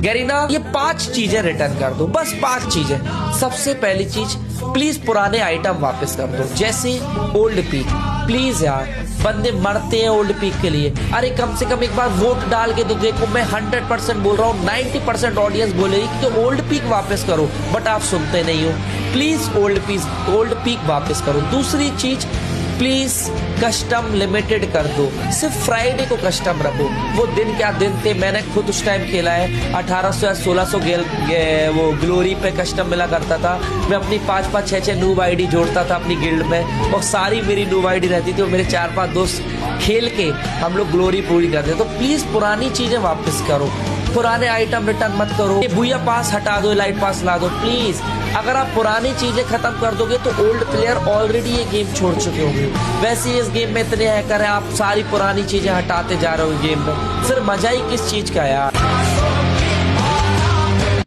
Garena ये 5 चीजें return कर दो, बस 5 चीजें। सबसे पहली चीज, प्लीज पुराने आइटम वापस कर दो, जैसे ओल्ड पीक। प्लीज यार, बंदे मरते हैं ओल्ड पीक के लिए। अरे कम से कम एक बार वोट डाल के तो देखो। मैं 100% बोल रहा हूँ, 90% ऑडियंस बोलेगी कि तो ओल्ड पीक वापस करो, बट आप सुनते नहीं हो। प्लीज ओल्ड पीक वापस करो। दूसरी चीज, प्लीज कस्टम लिमिटेड कर दो, सिर्फ फ्राइडे को कस्टम रखो। वो दिन क्या दिन थे, मैंने खुद उस टाइम खेला है। 1800 या 1600 वो ग्लोरी पे कस्टम मिला करता था। मैं अपनी 5-5 6-6 नूब आईडी जोड़ता था अपनी गिल्ड में, और सारी मेरी नूब आईडी रहती थी, और मेरे 4-5 दोस्त खेल के हम लोग ग्लोरी पूरी करते। तो प्लीज पुरानी चीजें वापस करो, पुराने आइटम रिटर्न मत करो। ये बुया पास हटा दो, लाइट पास ला दो प्लीज। अगर आप पुरानी चीजें खत्म कर दोगे तो ओल्ड प्लेयर ऑलरेडी ये गेम छोड़ चुके होंगे। वैसे इस गेम में इतने हैकर हैं, आप सारी पुरानी चीजें हटाते जा रहे हो गेम में, फिर मजा ही किस चीज का यार।